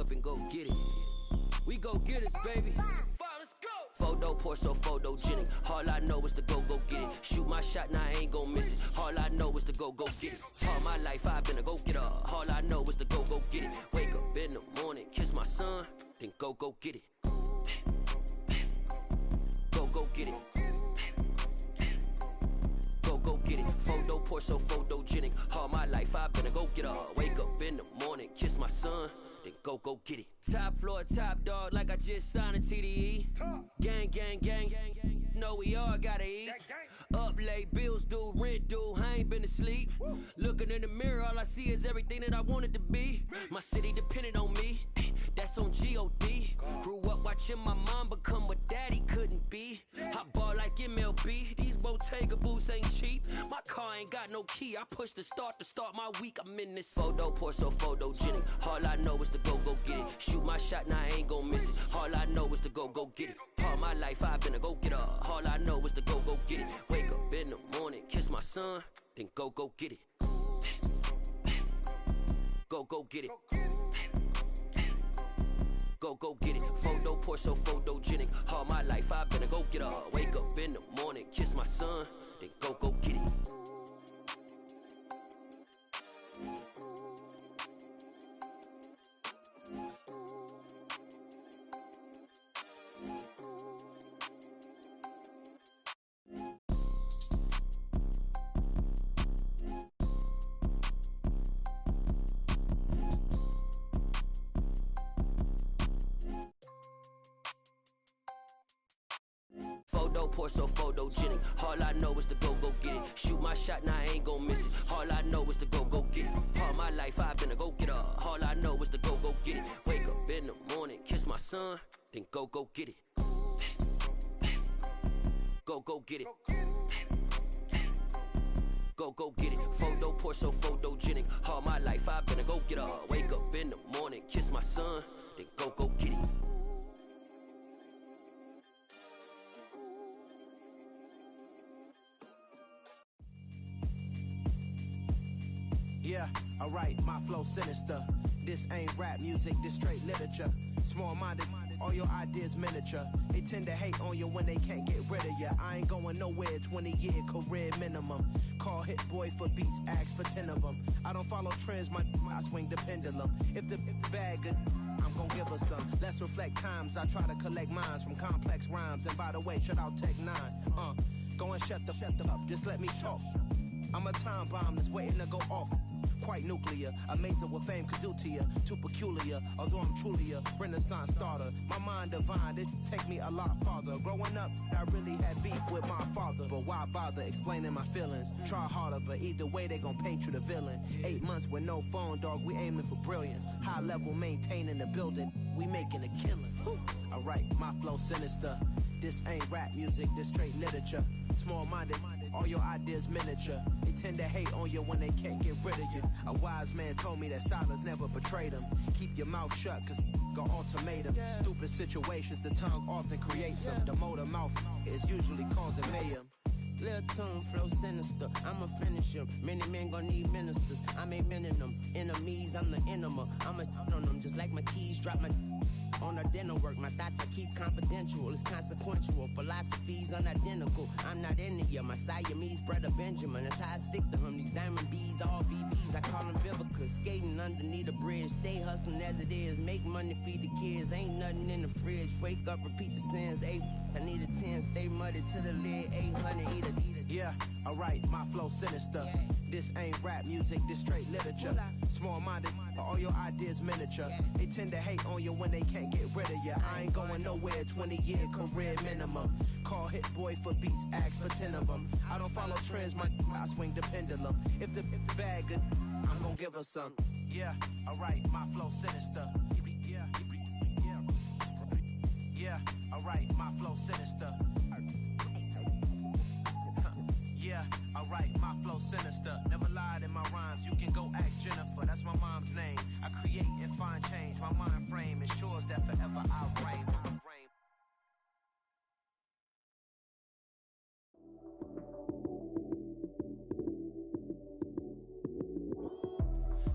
up and go get it. We go get it, baby. Let's go. Photo pour so photogenic. All I know is to go get it. Shoot my shot, now I ain't gon' miss it. All I know is to go get it. All my life I've been a go-getter. All I know is to go get it. Wake up in the morning, kiss my son, then go get it. Go get it. Go get it. Photo pour so photogenic. All my life I've been a go-getter. Wake up in the morning, kiss my son, then go get it. Top floor, top dog, like I just signed a TDE. Gang, gang, gang, gang, gang. Know we all gotta eat. Up late, bills due, rent due, I ain't been asleep. Looking in the mirror, all I see is everything that I wanted to be. My city depended on me, that's on G.O.D. Grew up watching my mom become what daddy couldn't be. I ball like MLB, these Bottega boots ain't cheap. My car ain't got no key, I push the start to start my week. I'm in this photo pour so photogenic. All I know is to go get it. Shoot my shot, now I ain't gon' miss it. All I know is to go get it. All my life I've been a go-getter. All I know is to go get it. Wake up in the morning, kiss my son, then go get it. Go get it. Go get it. Photo pour so photogenic. All my life I've been a go-getter. Wake up in the morning, kiss my son, then go get it. Pour so photogenic. All I know is to go get it. Shoot my shot, now I ain't gon' miss it. All I know is to go get it. All my life I've been a go-getter. All I know is to go get it. Wake up in the morning, kiss my son, then go get it. Go get it. Go get it. Photo pour so photogenic. All my life I've been a go-getter. Wake up in the morning, kiss my son, then go get it. Yeah, alright, my flow sinister. This ain't rap music, this straight literature. Small-minded, all your ideas miniature. They tend to hate on you when they can't get rid of you. I ain't going nowhere, 20-year career minimum. Call Hit Boy for beats, ask for 10 of them. I don't follow trends, I swing the pendulum. If the bag good, I'm gon' give her some. Let's reflect times, I try to collect minds from complex rhymes. And by the way, shout out Tech 9. Go and shut the up, just let me talk. I'm a time bomb that's waiting to go off. Quite nuclear, amazing what fame could do to you. Too peculiar, although I'm truly a renaissance starter. My mind divine, it take me a lot farther. Growing up, I really had beef with my father. But why bother explaining my feelings? Try harder, but either way they gon' paint you the villain. 8 months with no phone, dog, we aiming for brilliance. High level maintaining the building, we making a killing. Alright, my flow sinister. This ain't rap music, this straight literature. Small-minded, all your ideas miniature. They tend to hate on you when they can't get rid of you. A wise man told me that silence never betrayed him. Keep your mouth shut, cause got ultimatums. Stupid situations, the tongue often creates them. The motor mouth is usually causing mayhem. Lil' tune, flow sinister, I'ma finish him. Many men gon' need ministers, I'm aiming them. Enemies, I'm the enema, I'ma on them. Just like my keys, drop my on a dinner work. My thoughts I keep confidential, it's consequential. Philosophies unidentical, I'm not into you. My Siamese brother Benjamin, that's how I stick to him. These diamond bees, all BBs, I call them Vivica. Skating underneath the bridge, stay hustling as it is. Make money, feed the kids, ain't nothing in the fridge. Wake up, repeat the sins, 8, I need a 10. Stay muddy to the lid, 800, eat a. Yeah, alright, my flow sinister. This ain't rap music, this straight literature. Small-minded, all your ideas miniature. They tend to hate on you when they can't get rid of you. I ain't going nowhere, 20-year career minimum. Call Hit Boy for beats, ask for 10 of them. I don't follow trends, I swing the pendulum. If the bag good, I'm gon' give her some. Yeah, alright, my flow sinister. Yeah, alright, my flow sinister. Yeah, alright, my flow sinister. Never lied in my rhymes, you can go ask Jennifer. That's my mom's name. I create and find change. My mind frame ensures that forever I'll reign.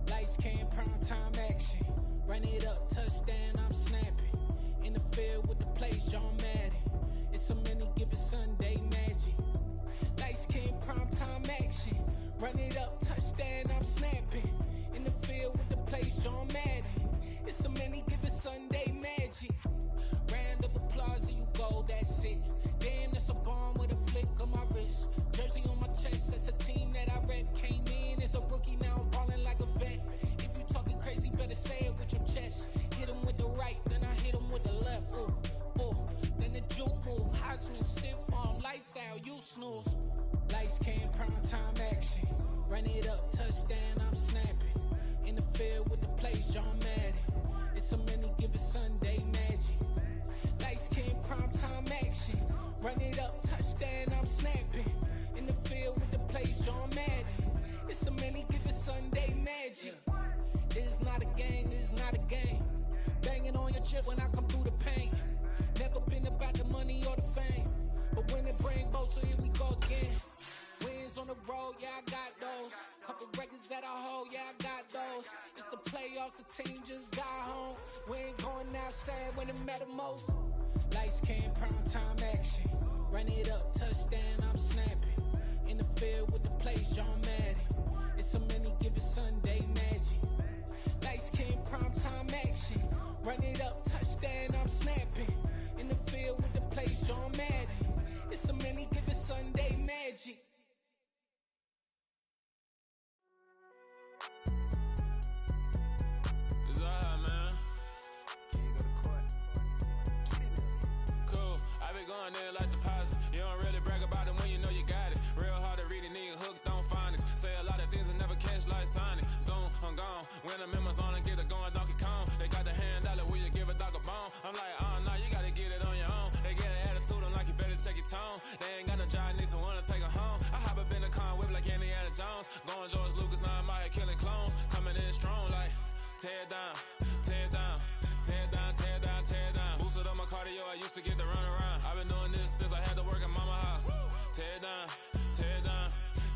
Lights came, prime time action. Run it up, touchdown, I'm snapping. In the field with the plays, John Madden. It's a many given Sunday magic. Lights came primetime action. Run it up, touchdown, I'm snapping. In the field with the plays, John Madden. It's a many given Sunday magic. Round of applause and you go, that's it. Damn, that's a bomb with a flick on my wrist. Jersey on my chest, that's a team that I rep. Came in as a rookie, now I'm ballin' like a vet. If you talking crazy, better say it with your chest. Hit him with the right, then I hit him with the left. Ooh, ooh, then the juke move. Heisman, stiff arm, lights out, you snooze. Lights came, prime time action. Run it up, touchdown, I'm snapping. In the field with the plays, John Madden. It's a many given Sunday magic. Lights came, prime time action. Run it up, touchdown, I'm snapping. In the field with the plays, John Madden. It's a many given Sunday magic. This is not a game, this is not a game. Banging on your chest when I come through the pain. Never been about the money or the fame. But when it bring both, so here we go again. Wins on the road, yeah, I got those. Couple records that I hold, yeah, I got those. It's the playoffs, the team just got home. We ain't going outside when it matter most. Lights came, prime time action. Run it up, touchdown, I'm snapping. In the field with the plays, John Madden. It's a many given Sunday magic. Lights came, prime time action. Run it up, touchdown, I'm snapping. In the field with the plays, John Madden. It's a many given Sunday magic. It's alright, man. Cool, I be going there like deposit. You don't really brag about it when you know you got it. Real hard to read a nigga hooked on finance. Say a lot of things and never catch like Sonic. Zoom, I'm gone. When I'm in my zone and get it going Donkey Kong. They got the hand dollar, will you give a dog a bone? I'm like, oh no, you gotta get it on your own. They get an attitude, I'm like, you better check your tone. They ain't got no job, need someone to take her home. I hop up in the car, whip like Indiana Jones. Going George Lucas, now I'm out here killing clones. Coming in strong like, tear down, tear down, tear down, tear down, tear down. Boosted up my cardio, I used to get to run around. I've been doing this since I had to work at mama house. Tear down, tear down,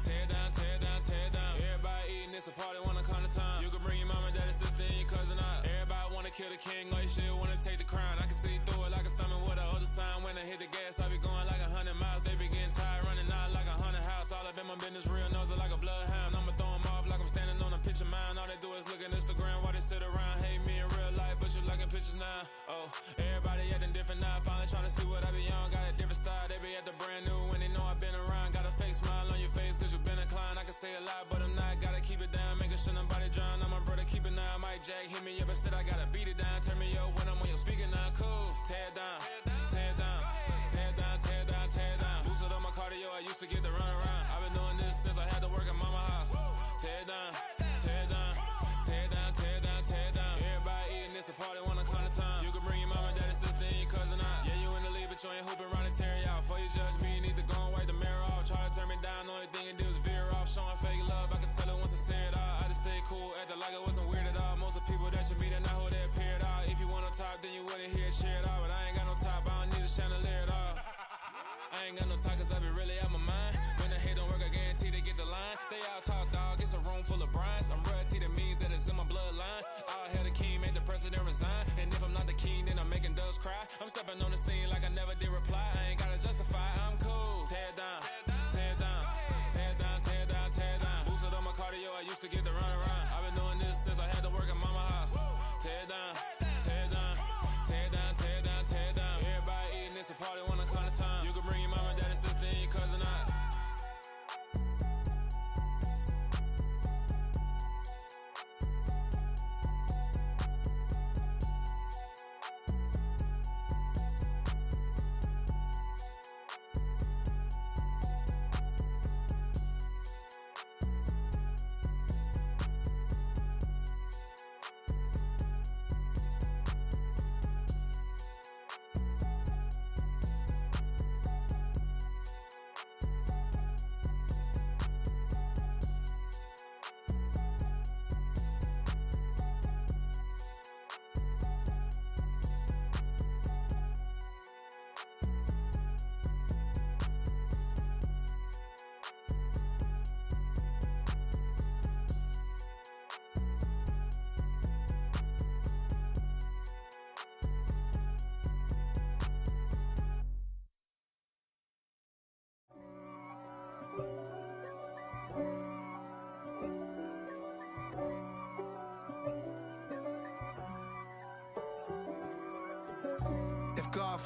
tear down, tear down, tear down. Everybody eating, it's a party, wanna come to time. You can bring your mama, daddy, sister, and your cousin out. Everybody wanna kill the king, or you shit wanna take the crown. I can see through it like a stomach with a other sign. When I hit the gas, I be going like 100 miles. They be getting tired, running out like 100 house. All up in my business, real nose like a bloodhound. I'ma throw 'em off like I'm standing on a picture mound. All they do is look at Instagram while they sit around. Hate me in real life, but you liking pictures now. Oh, everybody acting different now. Finally trying to see what I be on. Got a different style, they be at the brand new when they know I've been around. Got a fake smile on your face cause you been inclined. I can say a lot, but I'm not. Gotta keep it down, making sure nobody drown. I'm my brother, keep it now. Mike Jack hit me up and said I gotta beat it down. Turn me up when I'm on your speaker now. Cool, tear down, tear down, tear down, tear down, tear down. Boosted up my cardio, I used to get to run around. I've been doing this since I had to work at mama house. Tear down, tear down, tear down, tear down, tear down. Everybody eating, it's a party, wanna come to time. You can bring your mama, daddy, sister, and your cousin out. Yeah, you in the league, but you ain't hooping around and tear you out. Before you judge me, you need to go and wipe the mirror off. Try to turn me down, only thing you do is veer off. Showing fake love, I can tell it once I say it all. I just stay cool, acting like it wasn't weird at all. Most of the people that you meet are not who they appear at all. If you want on top, then you wouldn't hear it cheer at all. But I ain't got no top, I don't need a chandelier at all. I ain't got no talk cause I be really out my mind. When the hate don't work, I guarantee they get the line. They all talk dog, it's a room full of brinds. I'm royalty, that means that it's in my bloodline. All hail the king, made the president resign. And if I'm not the king, then I'm making doves cry. I'm stepping on the scene like I never did reply. I ain't gotta justify, I'm cool. Tear down, tear down, tear down, tear down, tear down. Boosted up my cardio, I used to get to run around. I've been doing this since I had to work at mama house. Tear down, tear down, tear down, tear down, tear down. Everybody eating, it's a party, wanna come to time. You can bring your mama, daddy, sister, and your cousin out.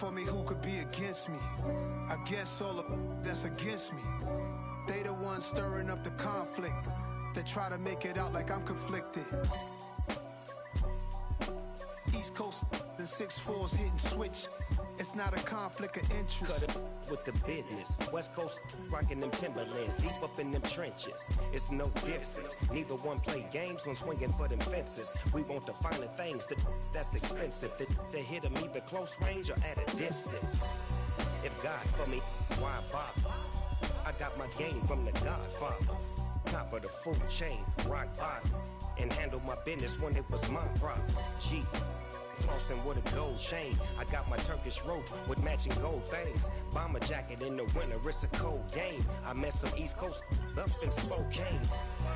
for me, who could be against me? I guess all of that's against me. They the ones stirring up the conflict. They try to make it out like I'm conflicted. East Coast, the 6'4s hitting switch. It's not a conflict of interest. Cut it with the business. West Coast rocking them Timberlands, deep up in them trenches. It's no difference. Neither one play games when swinging for them fences. We want the finer things that's expensive. To hit them either close range or at a distance. If God for me, why bother? I got my game from the Godfather. Top of the food chain, rock bottom. And handle my business when it was my problem. G. Flossing with a gold chain. I got my Turkish rope with matching gold things. Bomber jacket in the winter, it's a cold game. I met some East Coast up in Spokane.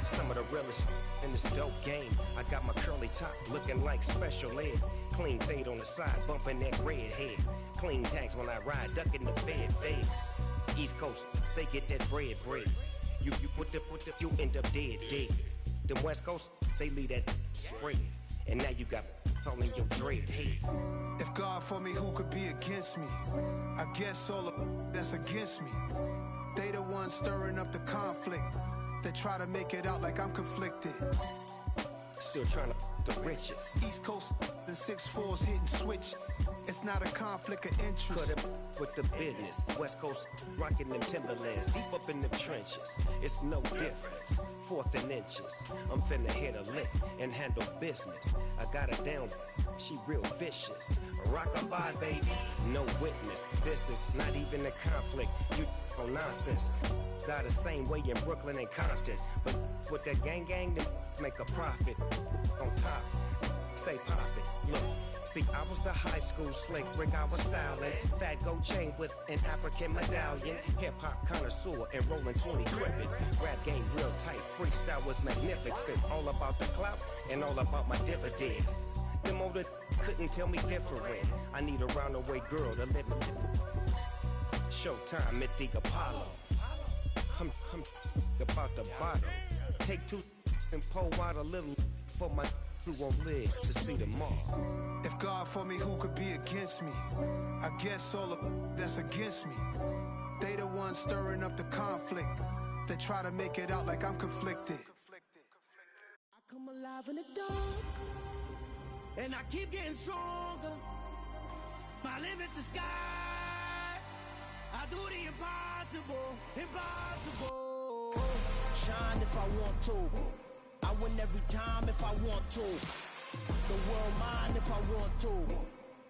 Some of the realest in this dope game. I got my curly top looking like special ed. Clean fade on the side, bumping that red head. Clean tags when I ride, ducking the feds. East Coast, they get that bread. You you end up dead. The West Coast, they leave that spread. And now you got all in your dread head. If God for me, who could be against me? I guess all of that's against me. They the ones stirring up the conflict. They try to make it out like I'm conflicted. Still trying to the riches. East Coast, the 6'4s hitting switch. It's not a conflict of interest. Cut it with the business. West Coast rocking them Timberlands, deep up in them trenches. It's no difference. 4th and inches. I'm finna hit a lick and handle business. I got her down, she real vicious. Rock-a-bye, baby, no witness. This is not even a conflict. You on nonsense. Got the same way in Brooklyn and Compton. But with that gang, then make a profit. On top, stay poppin'. Look. See, I was the high school slick Rick, I was styling. Fat gold chain with an African medallion. Hip-hop connoisseur and rolling 20 gripping. Rap game real tight, freestyle was magnificent. All about the clout and all about my dividends. Them older couldn't tell me different. I need a roundaway girl to live in. Showtime at the Apollo. I'm about the bottom. Take 2 and pull out a little for my who won't live to see tomorrow. If God for me, who could be against me? I guess all of that's against me. They the ones stirring up the conflict. They try to make it out like I'm conflicted. I come alive in the dark, and I keep getting stronger. My limit's the sky. I do the impossible. Shine if I want to. I win every time if I want to. The world mine if I want to.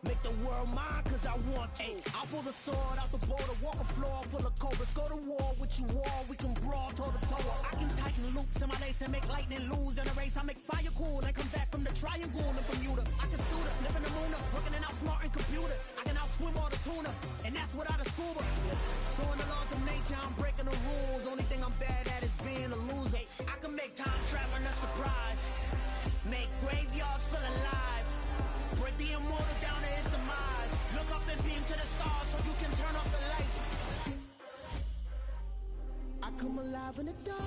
Make the world mine cause I want to. Ay, I pull the sword out the border, walk a floor full of cobras. Go to war with you all, we can brawl toe to toe. I can tighten loops in my lace and make lightning lose in a race. I make fire cool and come back from the triangle in Bermuda. I can suit up, live in the moon up, working and outsmarting computers. I can outswim all the tuna, and that's without a scuba. So in the laws of nature, I'm breaking the rules. Only thing I'm bad at is being a loser. I can make time traveling a surprise. Make graveyards feel alive. Break the immortal down to his demise. Look up and beam to the stars so you can turn off the lights. I come alive in the dark,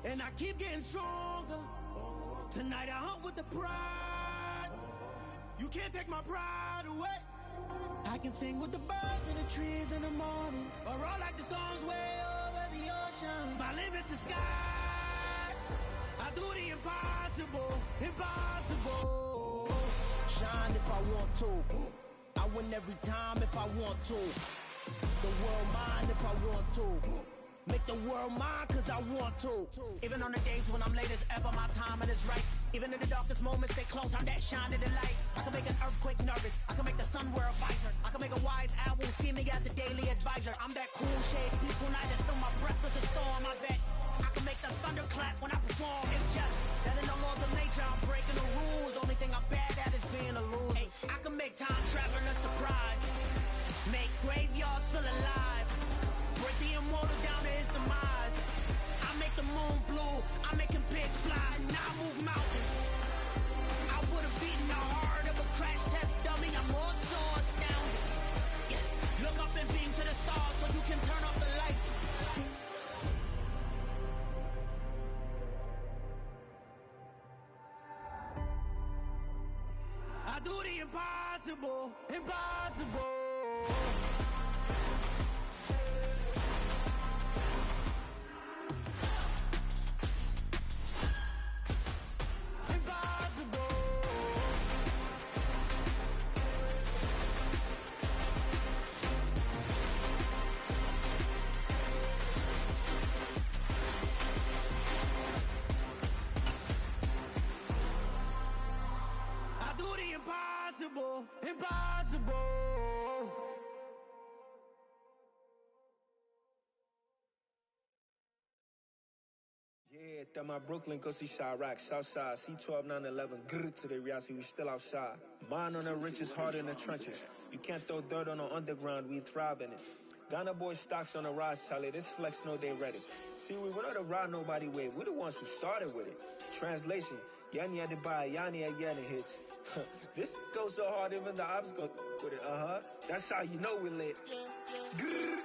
and I keep getting stronger. Tonight I hunt with the pride. You can't take my pride away. I can sing with the birds and the trees in the morning, or roll like the storms way over the ocean. My limit's the sky. I do the impossible. Shine if I want to. I win every time if I want to. The world mine if I want to. Make the world mine cause I want to. Even on the days when I'm late as ever, my timing is right. Even in the darkest moments, stay close, I'm that shine in the light. I can make an earthquake nervous, I can make the sun wear a visor. I can make a wise owl see me as a daily advisor. I'm that cool shade, peaceful night, and still my breath is a storm, I bet. I can make the thunder clap when I perform. It's just that in the laws of nature, I'm breaking the rules. Only thing I'm bad at is being a loser. Ay, I can make time traveling a surprise. Make graveyards feel alive. Break the immortal down to his demise. I make the moon blue. I'm making pigs fly. Now I move mountains. I would have beaten the heart of a crash test dummy. I'm more so astounded. Yeah. Look up and beam to the stars so you can turn off the lights. impossible, impossible. Impossible, impossible. Yeah, that my Brooklyn, go see Chirac, Southside, C12, 911, grrr to the reality, we still outside. Mine on the richest, heart in the trenches. You can't throw dirt on the underground, we thrive in it. Ghana boys stocks on the rise, Charlie, this flex know they ready. See, we were not to ride nobody with, we're the ones who started with it. Translation, Yanni had to buy, Yanni had Yanni hits. This goes so hard, even the ops go with it, That's how you know we lit. Grrr.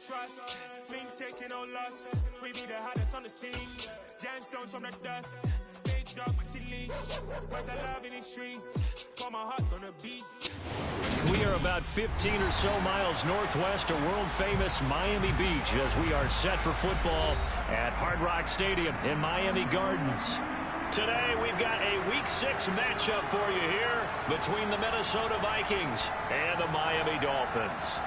Trust, been taking no loss. We be the hottest on the scene. Gemstones from the dust. Big dog with your leash. Where's the love in the streets? For my heart on the beat. We are about 15 or so miles northwest of world-famous Miami Beach as we are set for football at Hard Rock Stadium in Miami Gardens. Today, we've got a Week 6 matchup for you here between the Minnesota Vikings and the Miami Dolphins.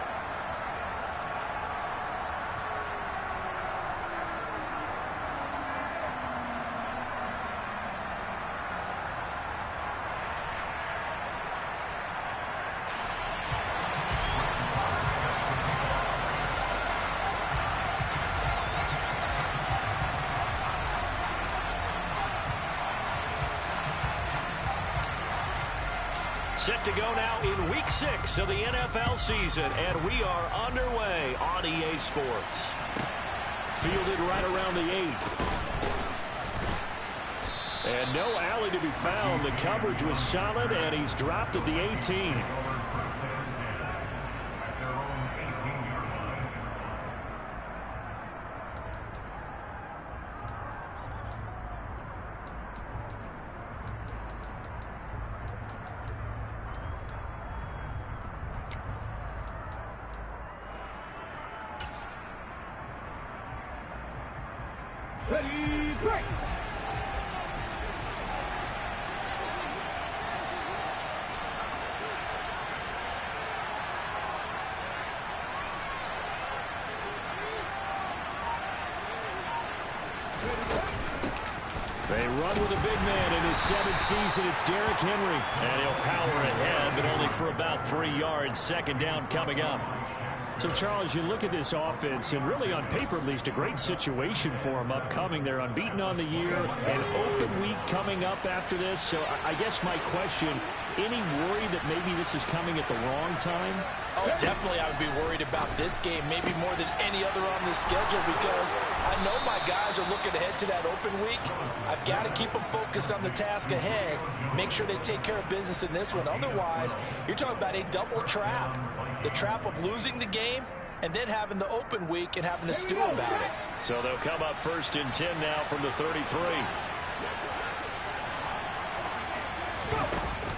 Set to go now in Week 6 of the NFL season, and we are underway on EA Sports. Fielded right around the 8. And no alley to be found. The coverage was solid, and he's dropped at the 18. Ready, break! They run with a big man in his 7th season. It's Derrick Henry. And he'll power ahead, but only for about 3 yards. Second down coming up. So, Charles, you look at this offense, and really on paper at least, a great situation for them upcoming. They're unbeaten on the year, an open week coming up after this. So I guess my question, any worry that maybe this is coming at the wrong time? Oh, definitely I would be worried about this game, maybe more than any other on this schedule, because I know my guys are looking ahead to that open week. I've got to keep them focused on the task ahead, make sure they take care of business in this one. Otherwise, you're talking about a double trap. The trap of losing the game and then having the open week and having to stew about it. So they'll come up 1st and 10 now from the 33.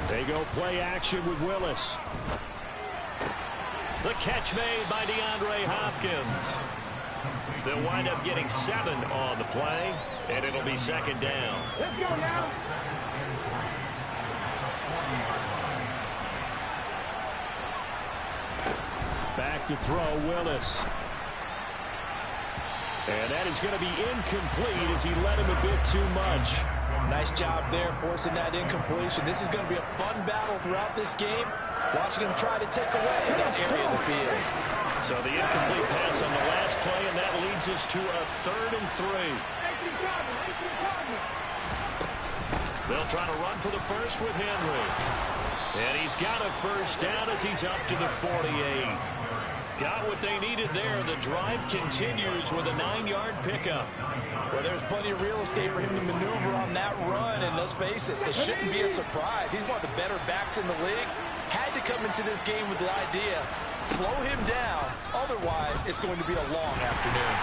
They go play action with Willis. The catch made by DeAndre Hopkins. They'll wind up getting 7 on the play, and it'll be 2nd down. Let's go now. Back to throw, Willis. And that is going to be incomplete as he led him a bit too much. Nice job there forcing that incompletion. This is going to be a fun battle throughout this game. Watching him try to take away that area of the field. So the incomplete pass on the last play, and that leads us to a 3rd and 3. They'll try to run for the first with Henry. And he's got a first down as he's up to the 48. Got what they needed there. The drive continues with a 9-yard pickup. Well, there's plenty of real estate for him to maneuver on that run, and let's face it, it shouldn't be a surprise. He's one of the better backs in the league. Had to come into this game with the idea, slow him down, otherwise it's going to be a long afternoon.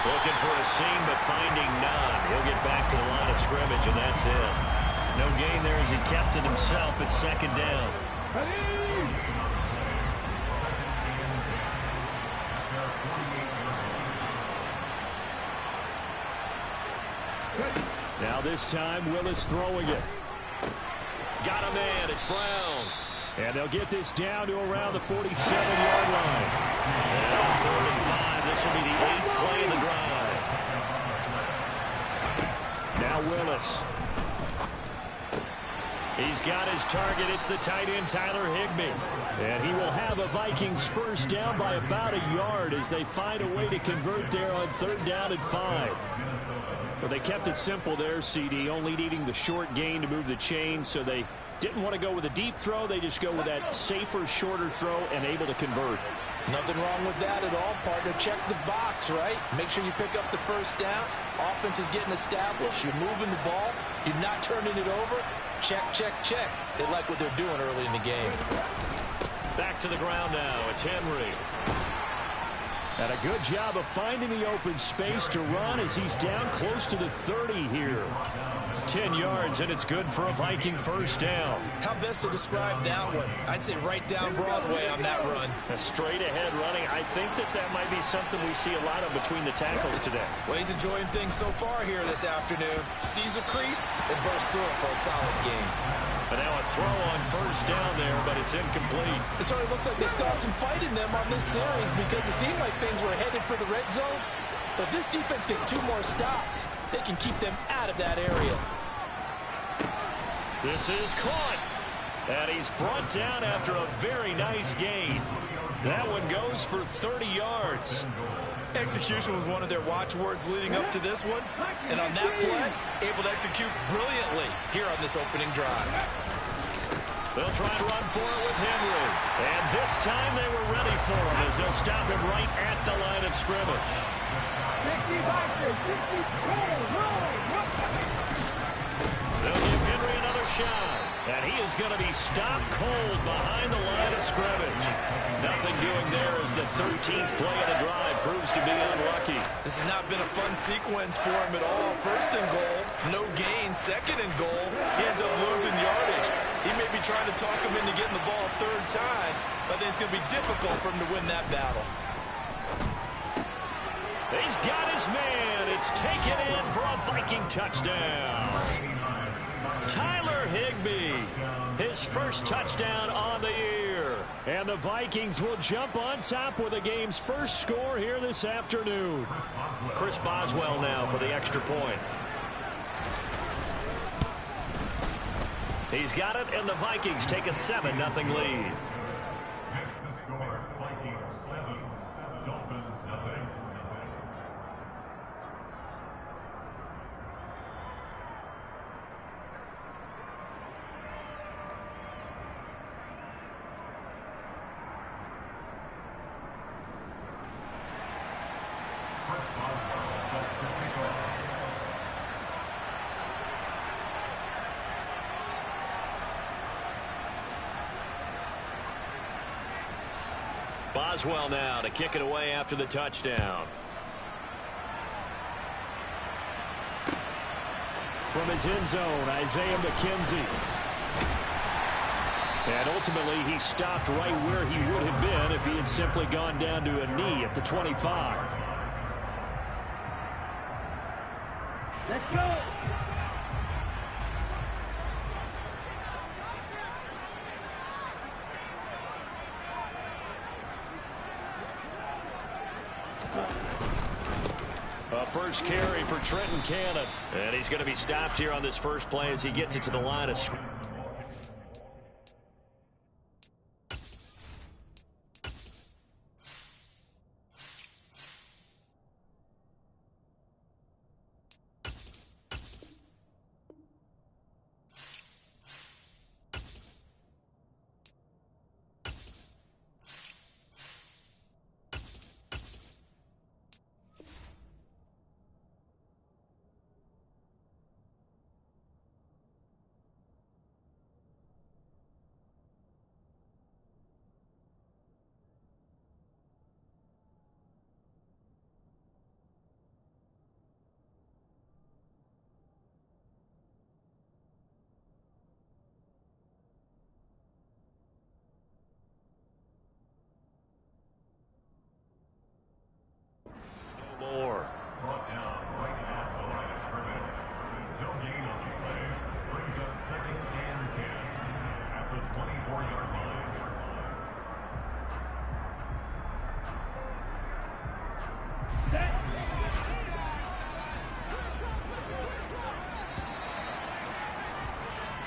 Looking for a seam, but finding none. He'll get back to the line of scrimmage, and that's it. No gain there as he kept it himself at second down. Now this time, Willis throwing it. Got a man. It's Brown. And they'll get this down to around the 47-yard line. And on 3rd and 5, this will be the 8th play of the drive. Now Willis. He's got his target. It's the tight end, Tyler Higbee. And he will have a Vikings first down by about a yard as they find a way to convert there on 3rd down and 5. Well, they kept it simple there, CD, only needing the short gain to move the chain, so they didn't want to go with a deep throw. They just go with that safer, shorter throw and able to convert. Nothing wrong with that at all, partner. Check the box, right? Make sure you pick up the first down. Offense is getting established. You're moving the ball. You're not turning it over. Check, check, check. They like what they're doing early in the game. Back to the ground now. It's Henry. And a good job of finding the open space to run as he's down close to the 30 here. 10 yards, and it's good for a Viking first down. How best to describe that one? I'd say right down Broadway on that run. A straight-ahead running. I think that might be something we see a lot of between the tackles today. Well, he's enjoying things so far here this afternoon. Sees a crease and bursts through it for a solid game. And now a throw on first down there, but it's incomplete. It certainly looks like they still have some fight in them on this series because it seemed like things were headed for the red zone. But if this defense gets 2 more stops, they can keep them out of that area. This is caught. And he's brought down after a very nice gain. That one goes for 30 yards. Execution was one of their watchwords leading up to this one. And on that play, able to execute brilliantly here on this opening drive. They'll try to run for it with Henry. And this time they were ready for him as they'll stop him right at the line of scrimmage. They'll give Henry another shot. And he is going to be stopped cold behind the line of scrimmage. Nothing doing there as the 13th play of the drive proves to be unlucky. This has not been a fun sequence for him at all. First and goal, no gain. Second and goal, he ends up losing yardage. He may be trying to talk him into getting the ball a 3rd time, but I think it's going to be difficult for him to win that battle. He's got his man. It's taken in for a Viking touchdown. Tyler Higbee, his first touchdown on the year. And the Vikings will jump on top with the game's first score here this afternoon. Chris Boswell now for the extra point. He's got it, and the Vikings take a 7-0 lead. Vikings 7, Dolphins nothing. Boswell now to kick it away after the touchdown. From his end zone, Isaiah McKenzie. And ultimately, he stopped right where he would have been if he had simply gone down to a knee at the 25. Let's go! A first carry for Trenton Cannon. And he's going to be stopped here on this first play as he gets it to the line of scrimmage.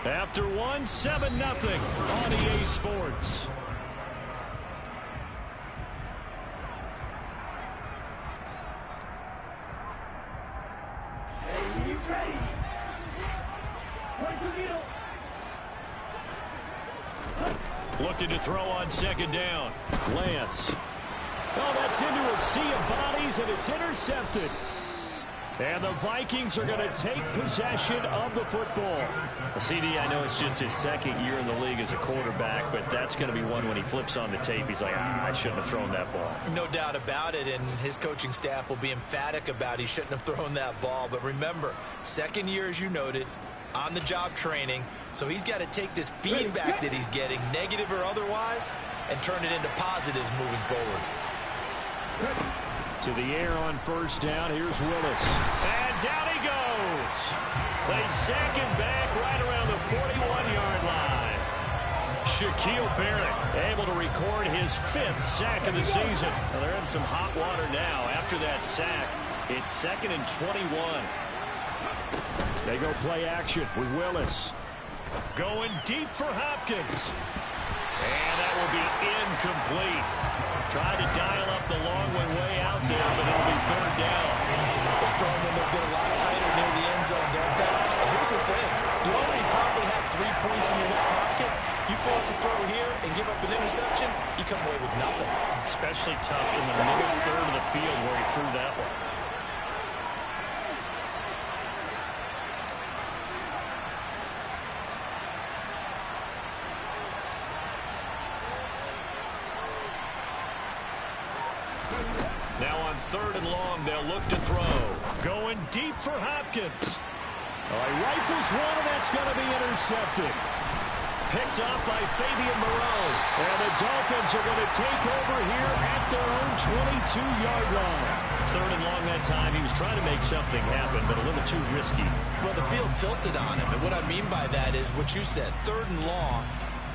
After one, 7-0 on EA Sports. Looking to throw on second down. Lance. Oh, that's into a sea of bodies, and it's intercepted. And the Vikings are going to take possession of the football. CD, I know it's just his second year in the league as a quarterback, but that's going to be one when he flips on the tape. He's like, I shouldn't have thrown that ball. No doubt about it, and his coaching staff will be emphatic about he shouldn't have thrown that ball. But remember, second year, as you noted, on-the-job training, so he's got to take this feedback that he's getting, negative or otherwise, and turn it into positives moving forward. To the air on first down. Here's Willis. And down he goes. They sack him back right around the 41-yard line. Shaquille Barrett able to record his 5th sack of the season. Well, they're in some hot water now. After that sack, it's 2nd and 21. They go play action with Willis. Going deep for Hopkins. And that will be incomplete. Tried to dial up the long one way out there, but it'll be 3rd down. Those throwing windows get a lot tighter near the end zone, don't they? And here's the thing. You already probably have 3 points in your hip pocket. You force a throw here and give up an interception, you come away with nothing. Especially tough in the middle third of the field where he threw that one. Now on 3rd and long, they'll look to throw. Going deep for Hopkins. He rifles one, and that's going to be intercepted. Picked off by Fabian Moreau. And the Dolphins are going to take over here at their own 22-yard line. 3rd and long that time. He was trying to make something happen, but a little too risky. Well, the field tilted on him, and what I mean by that is what you said. 3rd and long,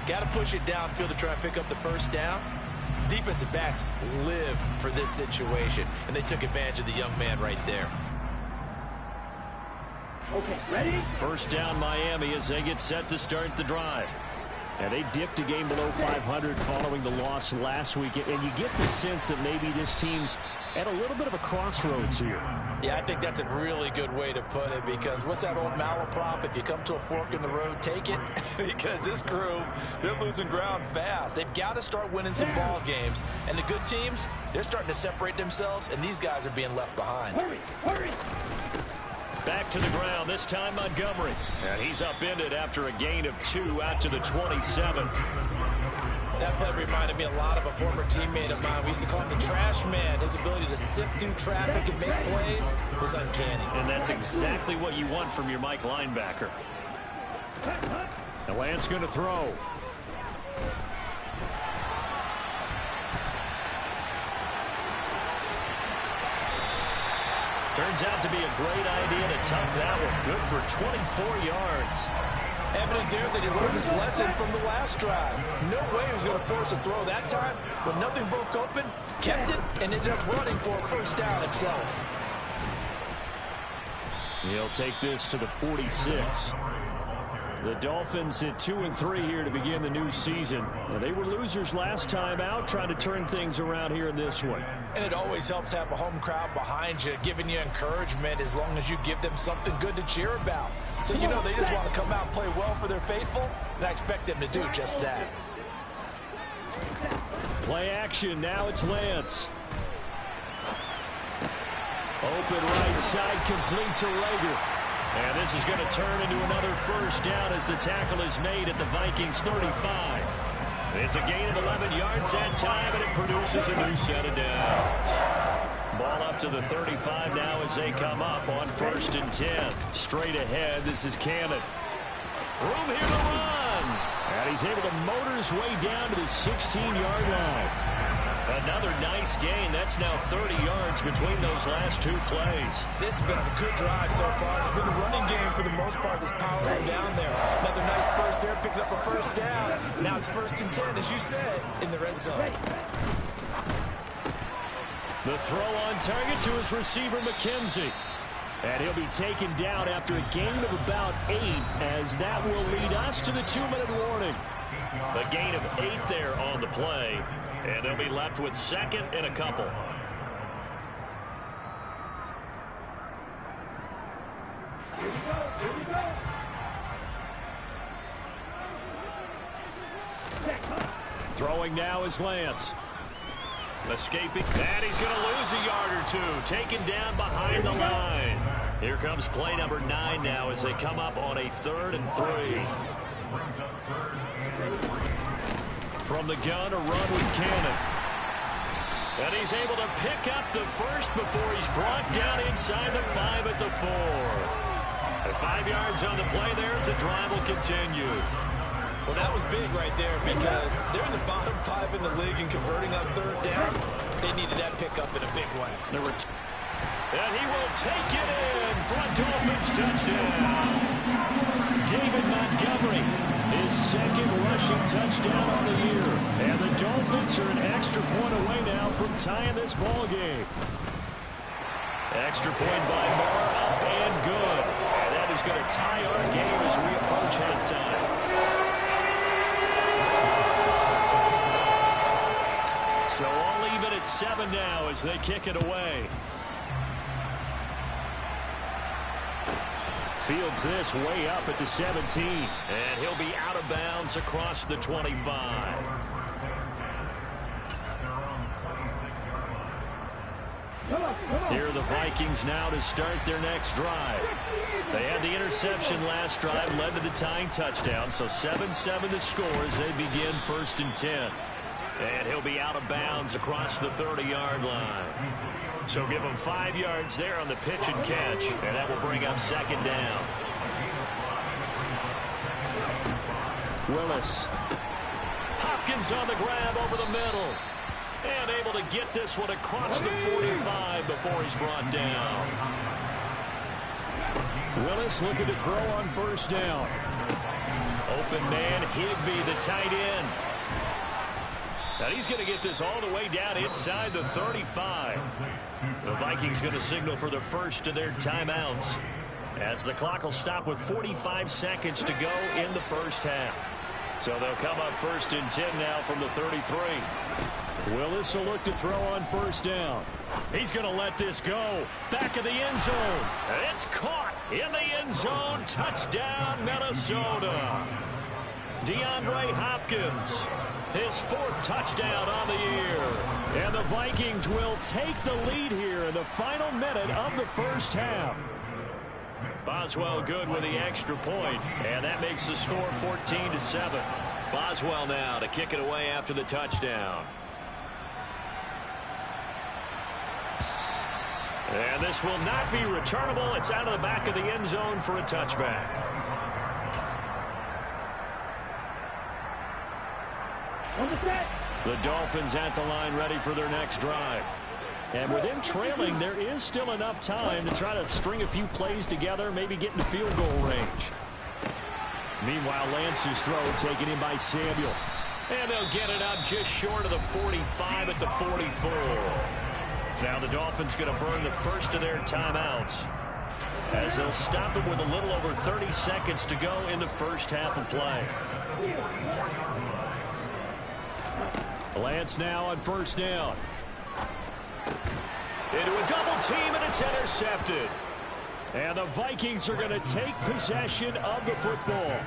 got to push it downfield to try and pick up the first down. Defensive backs live for this situation, and they took advantage of the young man right there. Okay, ready? First down Miami as they get set to start the drive. And they dipped a game below 500 following the loss last week. And you get the sense that maybe this team's at a little bit of a crossroads here. Yeah, I think that's a really good way to put it, because what's that old malaprop? If you come to a fork in the road, take it. Because this crew, they're losing ground fast. They've got to start winning some ball games. And the good teams, they're starting to separate themselves, and these guys are being left behind. Hurry, hurry. Back to the ground, this time Montgomery. And he's upended after a gain of 2 out to the 27. That play reminded me a lot of a former teammate of mine. We used to call him the trash man. His ability to sift through traffic and make plays was uncanny. And that's exactly what you want from your Mike linebacker. Now Lance going to throw. Turns out to be a great idea to tuck that one. Good for 24 yards. Evident there that he learned his lesson from the last drive. No way he was going to force a throw that time. When nothing broke open, kept it, and ended up running for a first down himself. He'll take this to the 46. The Dolphins at 2-3 here to begin the new season. They were losers last time out, trying to turn things around here in this one. And it always helps to have a home crowd behind you, giving you encouragement as long as you give them something good to cheer about. So you know they just want to come out and play well for their faithful, and I expect them to do just that. Play action, now it's Lance. Open right side, complete to Rager. And this is going to turn into another first down as the tackle is made at the Vikings 35. It's a gain of 11 yards that time, and it produces a new set of downs. Ball up to the 35 now as they come up on 1st and 10. Straight ahead, this is Cannon. Room here to run. And he's able to motor his way down to the 16-yard line. Another nice gain. That's now 30 yards between those last 2 plays. This has been a good drive so far. It's been a running game for the most part. This power down there. Another nice burst there, picking up a first down. Now it's 1st and 10, as you said, in the red zone. The throw on target to his receiver, McKenzie. And he'll be taken down after a gain of about 8, as that will lead us to the 2-minute warning. A gain of 8 there on the play, and they'll be left with second and a couple. Here we go. Throwing now is Lance. Escaping, and he's going to lose a yard or two. Taken down behind the line. Here comes play number 9 now as they come up on a 3rd and 3. From the gun, a run with Cannon. And he's able to pick up the first before he's brought down inside the 5 at the 4. 5 yards on the play there as the drive will continue. Well, that was big right there because they're in the bottom 5 in the league and converting on 3rd down. They needed that pickup in a big way. And he will take it in for a Dolphins touchdown. David Montgomery, his 2nd rushing touchdown on the year. And the Dolphins are an extra point away now from tying this ball game. Extra point by Moore, up and good. And that is going to tie our game as we approach halftime. So all even at 7 now as they kick it away. Fields this way up at the 17. And he'll be out of bounds across the 25. Here are the Vikings now to start their next drive. They had the interception last drive, led to the tying touchdown. So 7-7 the score as they begin 1st and 10. And he'll be out of bounds across the 30-yard line. So give him 5 yards there on the pitch and catch. And that will bring up 2nd down. Willis. Hopkins on the grab over the middle. And able to get this one across the 45 before he's brought down. Willis looking to throw on 1st down. Open man, Higbee, the tight end. And he's going to get this all the way down inside the 35. The Vikings going to signal for the first of their timeouts as the clock will stop with 45 seconds to go in the first half. So they'll come up 1st and 10 now from the 33. Willis will look to throw on 1st down. He's going to let this go. Back of the end zone. And it's caught in the end zone. Touchdown, Minnesota. DeAndre Hopkins. His 4th touchdown on the year. And the Vikings will take the lead here in the final minute of the first half. Boswell good with the extra point, and that makes the score 14-7. Boswell now to kick it away after the touchdown. And this will not be returnable. It's out of the back of the end zone for a touchback. The Dolphins at the line ready for their next drive. And with them trailing, there is still enough time to try to string a few plays together, maybe get into field goal range. Meanwhile, Lance's throw taken in by Samuel. And they'll get it up just short of the 45 at the 44. Now the Dolphins going to burn the first of their timeouts as they'll stop it with a little over 30 seconds to go in the first half of play. Lance now on 1st down. Into a double team, and it's intercepted. And the Vikings are going to take possession of the football.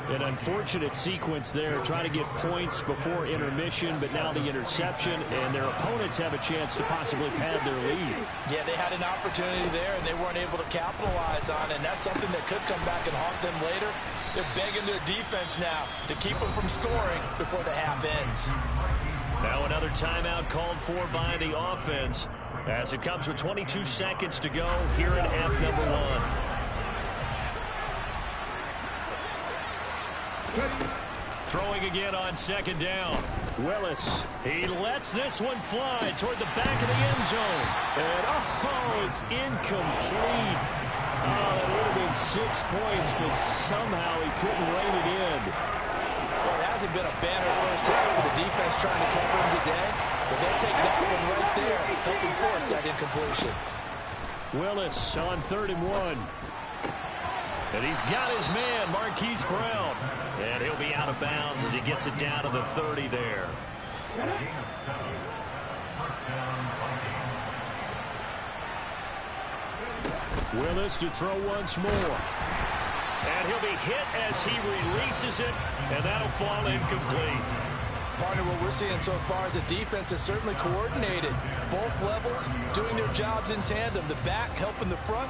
An unfortunate sequence there, trying to get points before intermission, but now the interception, and their opponents have a chance to possibly pad their lead. Yeah, they had an opportunity there, and they weren't able to capitalize on it, and that's something that could come back and haunt them later. They're begging their defense now to keep them from scoring before the half ends. Now another timeout called for by the offense as it comes with 22 seconds to go here in half number 1. Throwing again on 2nd down. Willis, he lets this one fly toward the back of the end zone. And oh, it's incomplete. Oh, that would have been 6 points, but somehow he couldn't rein it in. Well, it hasn't been a banner first half with the defense trying to cover him today, but they'll take that one right there, helping force that incompletion. Willis on 3rd and 1. And he's got his man, Marquise Brown. And he'll be out of bounds as he gets it down to the 30 there. Willis to throw once more. And he'll be hit as he releases it, and that'll fall incomplete. Partner, what we're seeing so far is a defense is certainly coordinated. Both levels doing their jobs in tandem. The back helping the front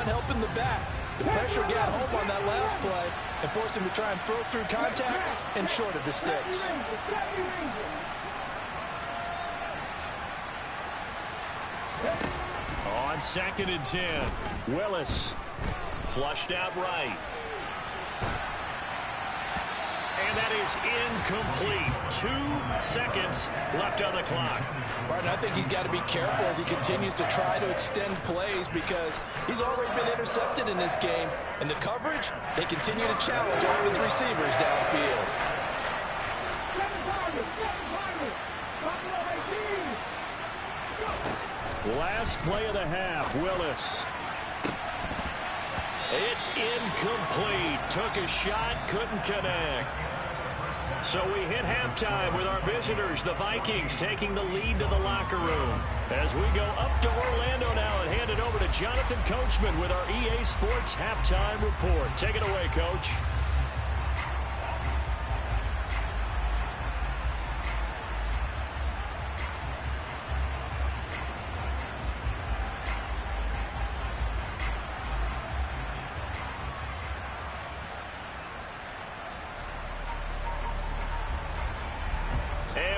helping the back. The pressure got home on that last play and forced him to try and throw through contact and short of the sticks. On 2nd and 10, Willis flushed out right. And that is incomplete. 2 seconds left on the clock. Barton, I think he's got to be careful as he continues to try to extend plays because he's already been intercepted in this game. And the coverage, they continue to challenge all of his receivers downfield. Last play of the half, Willis. It's incomplete. Took a shot, couldn't connect. So we hit halftime with our visitors, the Vikings, taking the lead to the locker room. As we go up to Orlando now and hand it over to Jonathan Coachman with our EA Sports Halftime Report. Take it away, Coach.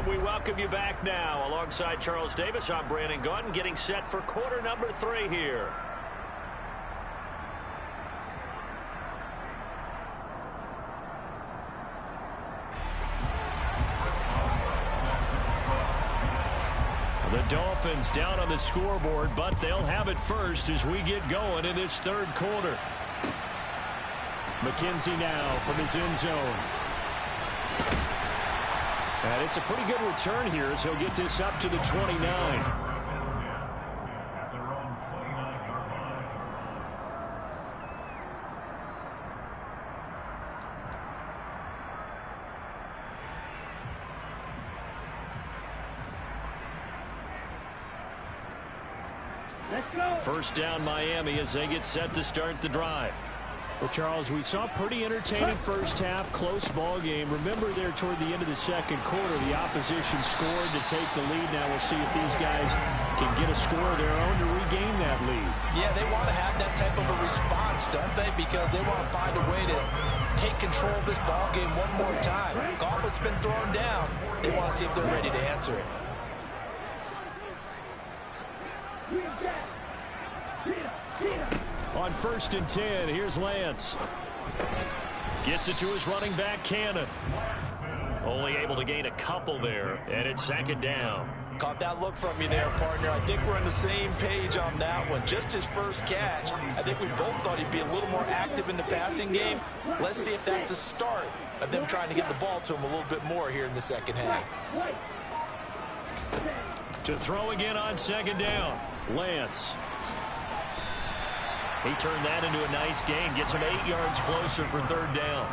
We welcome you back now. Alongside Charles Davis, I'm Brandon Gaudin, getting set for quarter number 3 here. The Dolphins down on the scoreboard, but they'll have it first as we get going in this 3rd quarter. McKenzie now from his end zone. And it's a pretty good return here as he'll get this up to the 29. Let's go. First down Miami as they get set to start the drive. Well, Charles, we saw a pretty entertaining first half, close ball game. Remember there toward the end of the 2nd quarter, the opposition scored to take the lead. Now we'll see if these guys can get a score of their own to regain that lead. Yeah, they want to have that type of a response, don't they? Because they want to find a way to take control of this ball game one more time. Gauntlet's been thrown down. They want to see if they're ready to answer it. On 1st and 10, here's Lance. Gets it to his running back, Cannon. Only able to gain a couple there, and it's 2nd down. Caught that look from you there, partner. I think we're on the same page on that one. Just his first catch. I think we both thought he'd be a little more active in the passing game. Let's see if that's the start of them trying to get the ball to him a little bit more here in the 2nd half. To throw again on 2nd down, Lance. He turned that into a nice gain, gets him 8 yards closer for 3rd down.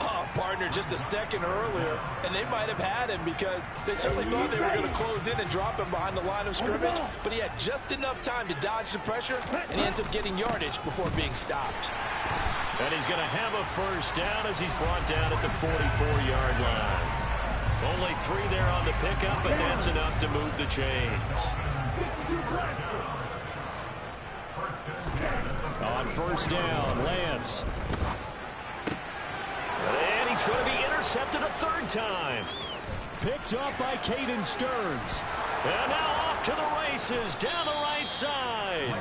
Oh, partner, just a second earlier, and they might have had him because they certainly thought they were going to close in and drop him behind the line of scrimmage, but he had just enough time to dodge the pressure, and he ends up getting yardage before being stopped. And he's going to have a first down as he's brought down at the 44-yard line. Only 3 there on the pickup, but that's enough to move the chains. On 1st down, Lance. And he's going to be intercepted a 3rd time. Picked up by Caden Stearns. And now off to the races down the right side.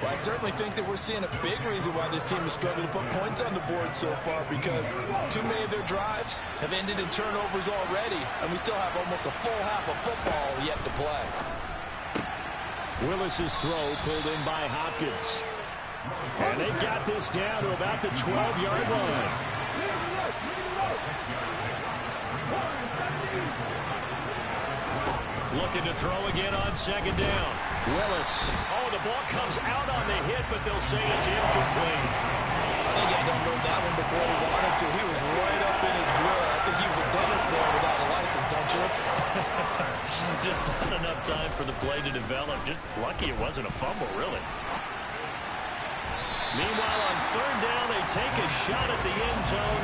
Well, I certainly think that we're seeing a big reason why this team has struggled to put points on the board so far because too many of their drives have ended in turnovers already, and we still have almost a full half of football yet to play. Willis's throw pulled in by Hopkins. And they've got this down to about the 12-yard line. Looking to throw again on second down. Willis. Oh, the ball comes out on the hit, but they'll say it's incomplete. I think he had to unload that one before he wanted to. He was right up in his grill. I think he was a dentist there without a license, don't you? Just not enough time for the play to develop. Just lucky it wasn't a fumble, really. Meanwhile, on third down, they take a shot at the end zone,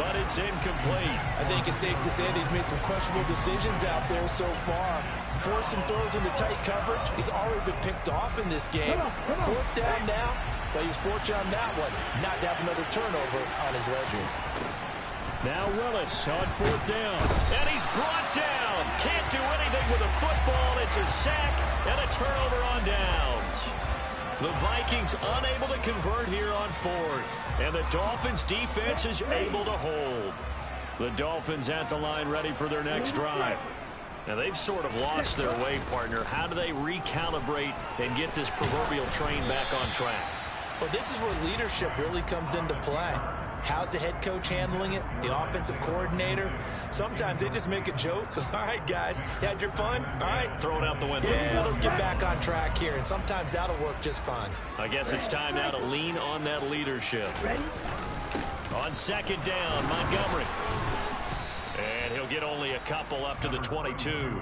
but it's incomplete. I think it's safe to say that he's made some questionable decisions out there so far. Forced some throws into tight coverage. He's already been picked off in this game. Fourth down now, but he was fortunate on that one, not to have another turnover on his ledger. Now Willis on fourth down, and he's brought down. Can't do anything with a football. It's a sack and a turnover on downs. The Vikings unable to convert here on fourth, and the Dolphins defense is able to hold. The Dolphins at the line ready for their next drive. Now they've sort of lost their way, partner. How do they recalibrate and get this proverbial train back on track? Well, this is where leadership really comes into play. How's the head coach handling it? The offensive coordinator? Sometimes they just make a joke. All right, guys, you had your fun? All right. Throw it out the window. Yeah, let's get back on track here. And sometimes that'll work just fine. I guess it's time now to lean on that leadership. On second down, Montgomery. And he'll get only a couple up to the 22.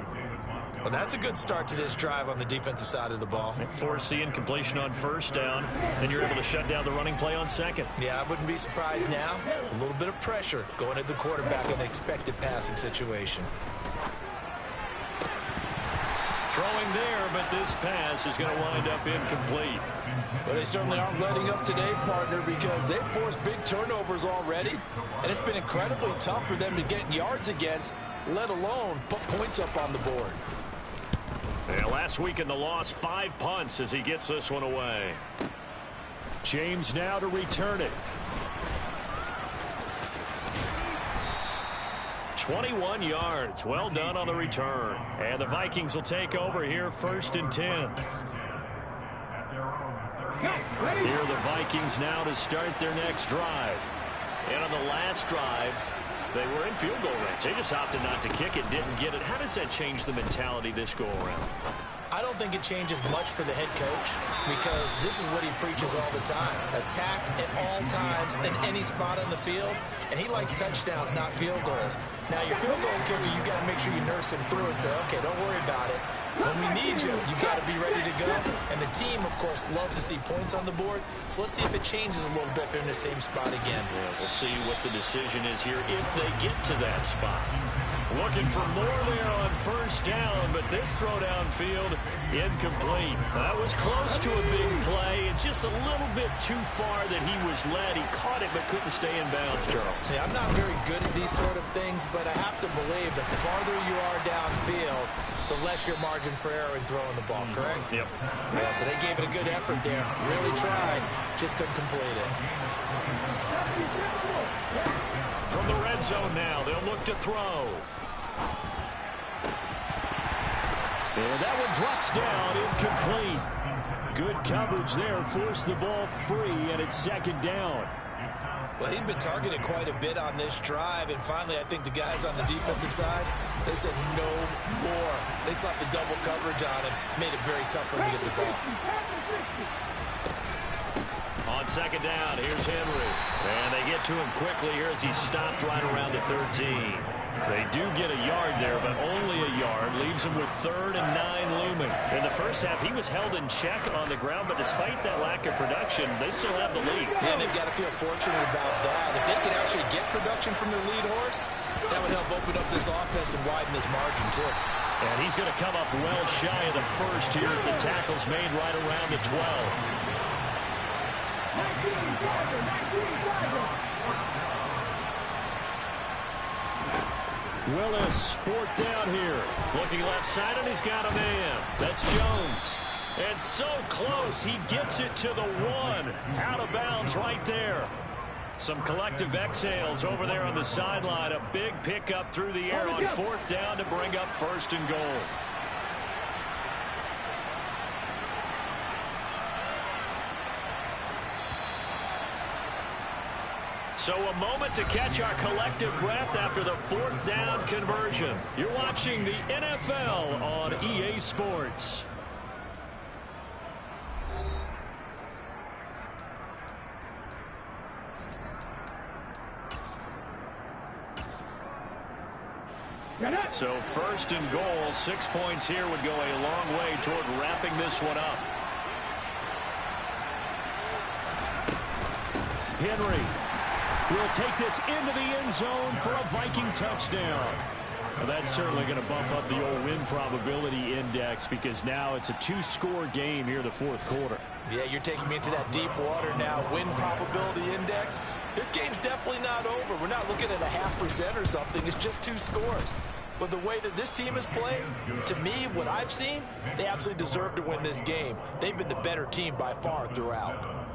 Well, that's a good start to this drive on the defensive side of the ball. Force the incompletion on first down, and you're able to shut down the running play on second. Yeah, I wouldn't be surprised now. A little bit of pressure going at the quarterback in an expected passing situation. Throwing there, but this pass is going to wind up incomplete. Well, they certainly aren't letting up today, partner, because they've forced big turnovers already, and it's been incredibly tough for them to get yards against, let alone put points up on the board. Yeah, last week in the loss, 5 punts as he gets this one away. James now to return it. 21 yards. Well done on the return. And the Vikings will take over here first and 10. Here are the Vikings now to start their next drive. And on the last drive, they were in field goal range. They just opted not to kick it, didn't get it. How does that change the mentality this go around? I don't think it changes much for the head coach because this is what he preaches all the time. Attack at all times in any spot on the field, and he likes touchdowns, not field goals. Now, your field goal kicker, you got to make sure you nurse him through and say, okay, don't worry about it. When we need you, you got to be ready to go. And the team, of course, loves to see points on the board. So let's see if it changes a little bit if they're in the same spot again. Yeah, we'll see what the decision is here if they get to that spot. Looking for more there on first down, but this throw downfield, incomplete. That was close to a big play, and just a little bit too far that he was led. He caught it but couldn't stay in bounds, Charles. Yeah, I'm not very good at these sort of things, but I have to believe the farther you are downfield, the less your margin for error in throwing the ball, correct? Yep. Yeah, so they gave it a good effort there. Really tried, just couldn't complete it. From the red zone now, they'll look to throw. And that one drops down, incomplete. Good coverage there, forced the ball free, and it's second down. Well, he'd been targeted quite a bit on this drive, and finally I think the guys on the defensive side, they said no more. They slapped the double coverage on him, made it very tough for him to get the ball. On second down, here's Henry. And they get to him quickly here as he stopped right around the 13. They do get a yard there, but only a yard. Leaves him with 3rd and 9 looming. In the first half, he was held in check on the ground, but despite that lack of production, they still have the lead. Yeah, they've got to feel fortunate about that. If they can actually get production from their lead horse, that would help open up this offense and widen this margin, too. And he's going to come up well shy of the first here as the tackle's made right around the 12. Willis, 4th down here. Looking left side, and he's got a man. That's Jones. And so close, he gets it to the 1. Out of bounds right there. Some collective exhales over there on the sideline. A big pickup through the air on 4th down to bring up 1st and goal. So a moment to catch our collective breath after the 4th down conversion. You're watching the NFL on EA Sports. So 1st and goal, 6 points here would go a long way toward wrapping this one up. Henry will take this into the end zone for a Viking touchdown. Well, that's certainly going to bump up the old win probability index because now it's a 2-score game here in the 4th quarter. Yeah, you're taking me into that deep water now. Win probability index. This game's definitely not over. We're not looking at a 0.5% or something. It's just 2 scores. But the way that this team has played, to me, what I've seen, they absolutely deserve to win this game. They've been the better team by far throughout.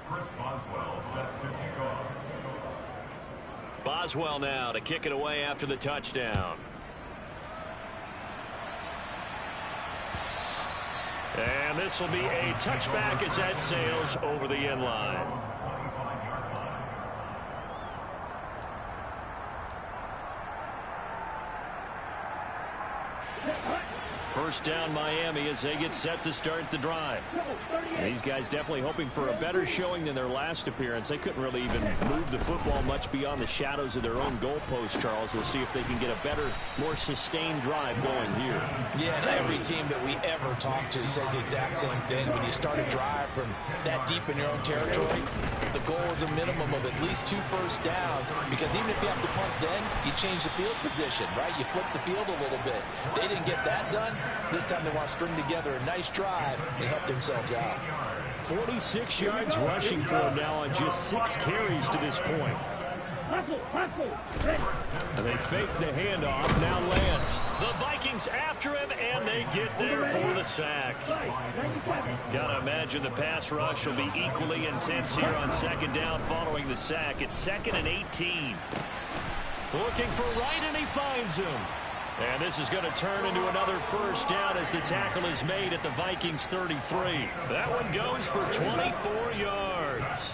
Chris Boswell set to kick off. Boswell now to kick it away after the touchdown. And this will be a touchback as that sails over the end line. First down Miami as they get set to start the drive. And these guys definitely hoping for a better showing than their last appearance. They couldn't really even move the football much beyond the shadows of their own goalpost, Charles. We'll see if they can get a better, more sustained drive going here. Yeah, and every team that we ever talk to says the exact same thing. When you start a drive from that deep in your own territory, the goal is a minimum of at least 2 first downs, because even if you have to punt then, you change the field position, right? You flip the field a little bit. They didn't get that done. This time they want to string together a nice drive and help themselves out. 46 yards rushing for him now on just 6 carries to this point. And they fake the handoff. Now Lance. The Vikings after him, and they get there for the sack. Gotta imagine the pass rush will be equally intense here on 2nd down following the sack. It's 2nd and 18. Looking for Wright, and he finds him. And this is going to turn into another first down as the tackle is made at the Vikings 33. That one goes for 24 yards.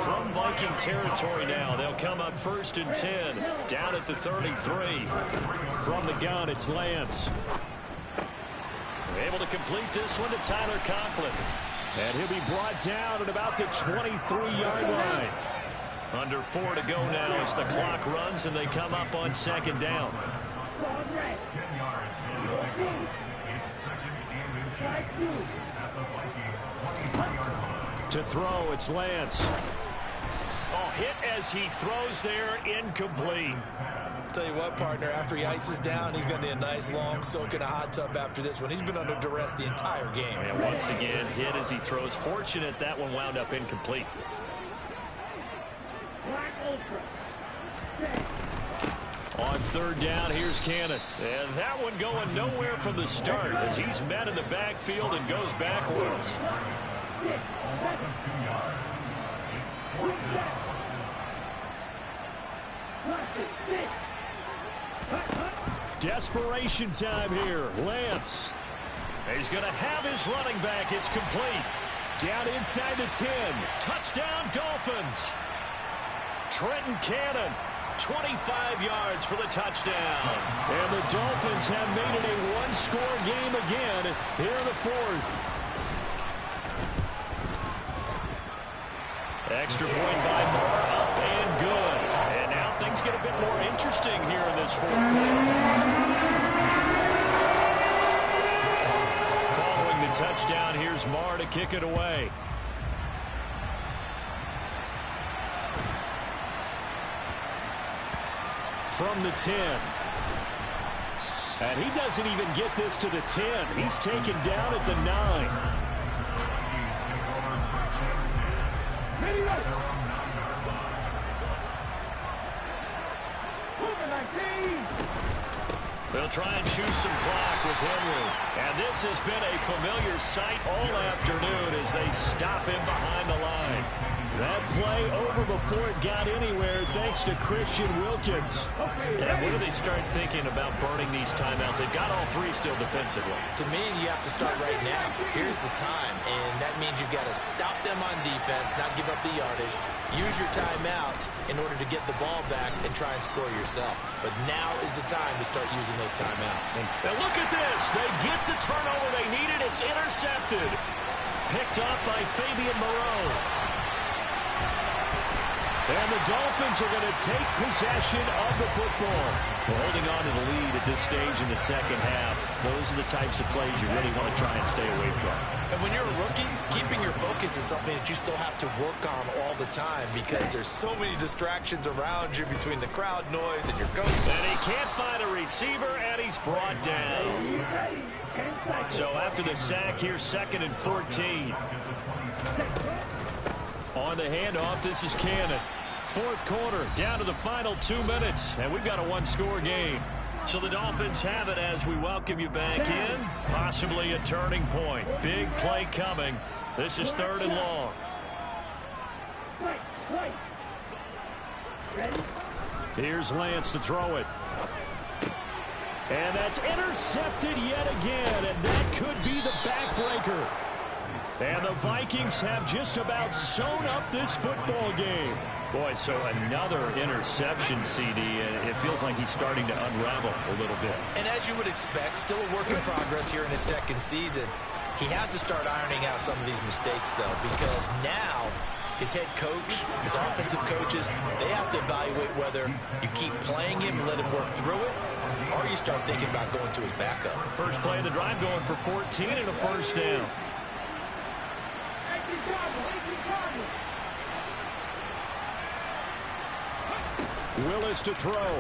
From Viking territory now, they'll come up 1st and 10, down at the 33. From the gun, it's Lance. Able to complete this one to Tyler Conklin. And he'll be brought down at about the 23-yard line. Under 4 to go now as the clock runs and they come up on 2nd down. 10 yards. It's 2nd and 2 at the Vikings 23-yard line. To throw, it's Lance. Oh, hit as he throws there, incomplete. Tell you what, partner, after he ices down, he's going to need a nice long soak in a hot tub after this one. He's been under duress the entire game. And once again, hit as he throws. Fortunate that one wound up incomplete. On 3rd down, here's Cannon. And that one going nowhere from the start as he's met in the backfield and goes backwards. Desperation time here. Lance. He's going to have his running back. It's complete. Down inside the 10. Touchdown, Dolphins. Trenton Cannon. 25 yards for the touchdown. And the Dolphins have made it a 1-score game again here in the 4th. Extra point by Moore, up and good. And now things get a bit more interesting here in this 4th quarter. Following the touchdown, here's Moore to kick it away. From the 10. And he doesn't even get this to the 10. He's taken down at the 9. They'll try and choose some clock with Henry. And this has been a familiar sight all afternoon as they stop him behind the line. That play over before it got anywhere thanks to Christian Wilkins. And when do they start thinking about burning these timeouts? They've got all three still defensively. To me, you have to start right now. Here's the time, and that means you've got to stop them on defense, not give up the yardage, use your timeout in order to get the ball back and try and score yourself. But now is the time to start using those timeouts. And look at this. They get the turnover they needed. It's intercepted. Picked up by Fabian Moreau. And the Dolphins are going to take possession of the football. We're holding on to the lead at this stage in the second half. Those are the types of plays you really want to try and stay away from. And when you're a rookie, keeping your focus is something that you still have to work on all the time because there's so many distractions around you between the crowd noise and your coach. And he can't find a receiver, and he's brought down. So after the sack, here's 2nd and 14. On the handoff, this is Cannon. 4th quarter, down to the final 2 minutes, and we've got a one-score game. So the Dolphins have it as we welcome you back in. Possibly a turning point. Big play coming. This is 3rd and long. Here's Lance to throw it. And that's intercepted yet again, and that could be the backbreaker. And the Vikings have just about sewn up this football game. Boy, so another interception, CD, and it feels like he's starting to unravel a little bit. And as you would expect, still a work in progress here in his 2nd season. He has to start ironing out some of these mistakes, though, because now his head coach, his offensive coaches, they have to evaluate whether you keep playing him and let him work through it, or you start thinking about going to his backup. First play of the drive going for 14 and a 1st down. Willis to throw.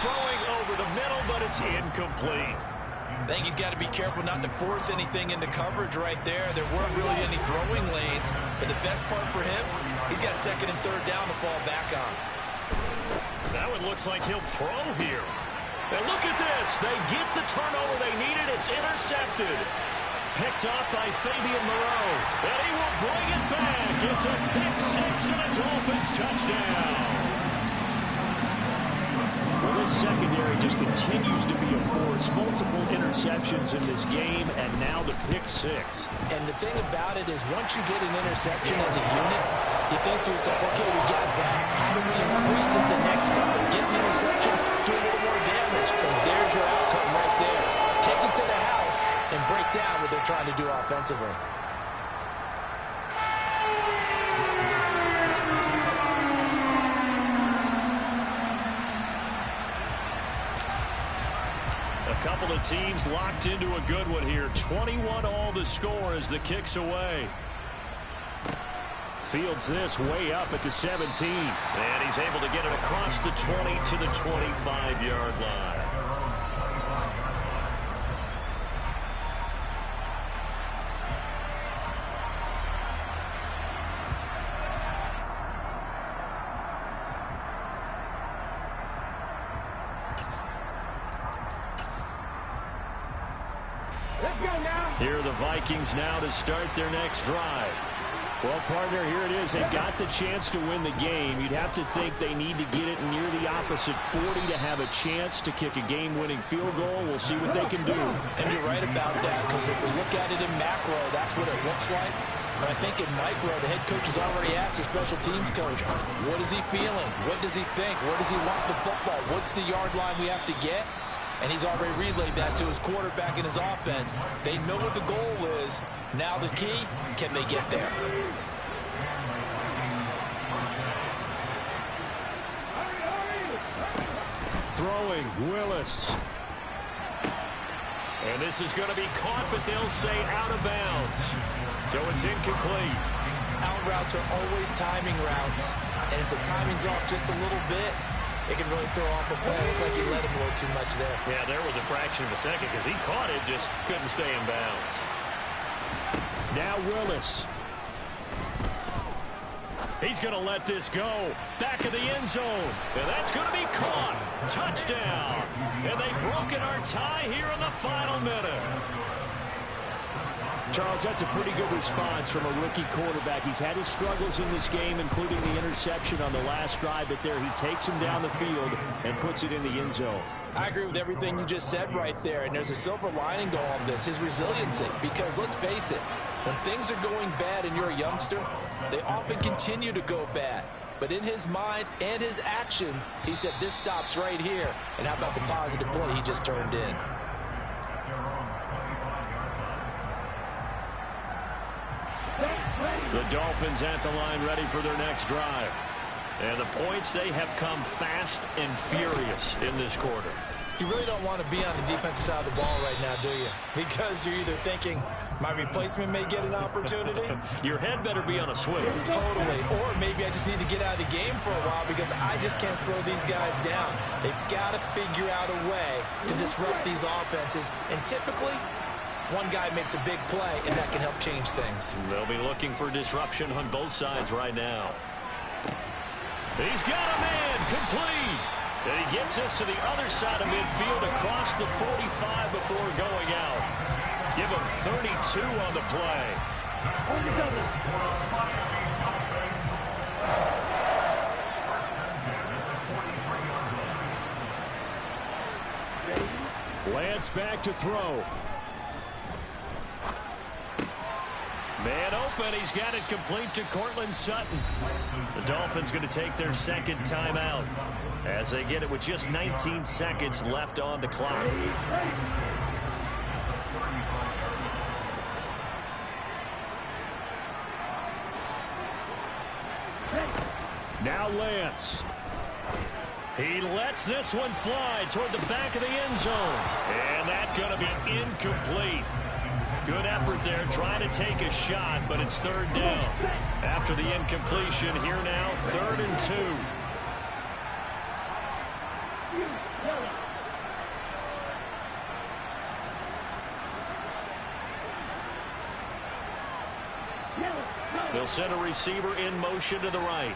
Throwing over the middle, but it's incomplete. I think he's got to be careful not to force anything into coverage right there. There weren't really any throwing lanes, but the best part for him, he's got 2nd and 3rd down to fall back on. That one looks like he'll throw here. And look at this. They get the turnover they needed. It's intercepted. Picked off by Fabian Moreau. And he will bring it back. It's a pick-6 and a Dolphins touchdown. Well, this secondary just continues to be a force. Multiple interceptions in this game, and now the pick-6. And the thing about it is once you get an interception as a unit, you think to yourself, okay, we got that. How do we increase it the next time? Get the interception, do a little more damage, and there's your outcome right there. Take it to the house and break down what they're trying to do offensively. A couple of teams locked into a good one here. 21-all the score as the kick's away. Fields this way up at the 17. And he's able to get it across the 20 to the 25-yard line. Here are the Vikings now to start their next drive. Well, partner, here it is. They got the chance to win the game. You'd have to think they need to get it near the opposite 40 to have a chance to kick a game-winning field goal. We'll see what they can do. And you're right about that, because if we look at it in macro, that's what it looks like. But I think in micro, the head coach has already asked the special teams coach, what is he feeling? What does he think? Where does he want the football? What's the yard line we have to get? And he's already relayed that to his quarterback and his offense. They know what the goal is. Now the key, can they get there? Throwing, Willis. And this is going to be caught, but they'll say out of bounds. So it's incomplete. Out routes are always timing routes. And if the timing's off just a little bit, it can really throw off the play. It looked like he let him a little too much there. Yeah, there was a fraction of a second because he caught it, just couldn't stay in bounds. Now Willis. He's going to let this go. Back of the end zone. And that's going to be caught. Touchdown. And they've broken our tie here in the final minute. Charles, that's a pretty good response from a rookie quarterback. He's had his struggles in this game, including the interception on the last drive, but there he takes him down the field and puts it in the end zone. I agree with everything you just said right there, and there's a silver lining to all of this, his resiliency. Because let's face it, when things are going bad and you're a youngster, they often continue to go bad. But in his mind and his actions, he said, this stops right here. And how about the positive play he just turned in? The Dolphins at the line, ready for their next drive. And the points, they have come fast and furious in this quarter. You really don't want to be on the defensive side of the ball right now, do you? Because you're either thinking, my replacement may get an opportunity. Your head better be on a swivel. Totally. Or maybe I just need to get out of the game for a while because I just can't slow these guys down. They've got to figure out a way to disrupt these offenses. And typically, one guy makes a big play, and that can help change things. They'll be looking for disruption on both sides right now. He's got a man complete. And he gets us to the other side of midfield across the 45 before going out. Give him 32 on the play. Lance back to throw. Man open, he's got it complete to Courtland Sutton. The Dolphins going to take their second timeout as they get it with just 19 seconds left on the clock. Now Lance. He lets this one fly toward the back of the end zone. And that's going to be incomplete. Good effort there, trying to take a shot, but it's third down. After the incompletion, here now, 3rd and 2. They'll send a receiver in motion to the right.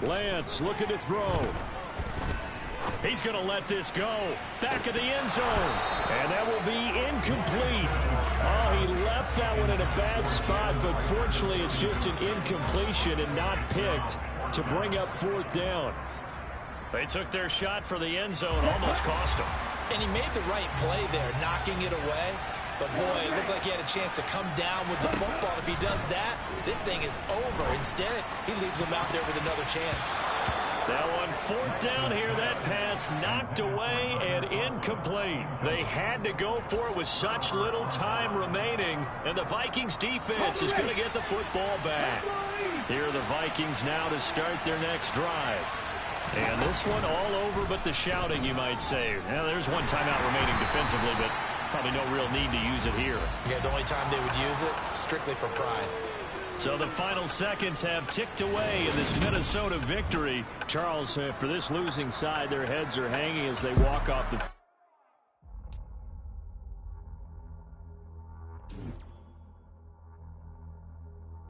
Lance looking to throw. He's going to let this go. Back of the end zone. And that will be incomplete. Oh, he left that one in a bad spot, but fortunately it's just an incompletion and not picked to bring up 4th down. They took their shot for the end zone, almost cost him. And he made the right play there, knocking it away. But, boy, it looked like he had a chance to come down with the football. If he does that, this thing is over. Instead, he leaves him out there with another chance. That one 4th down here. That pass knocked away and incomplete. They had to go for it with such little time remaining. And the Vikings defense is going to get the football back. Here are the Vikings now to start their next drive. And this one all over but the shouting, you might say. Now, there's one timeout remaining defensively, but probably no real need to use it here. Yeah, the only time they would use it, strictly for pride. So the final seconds have ticked away in this Minnesota victory. Charles, for this losing side, their heads are hanging as they walk off the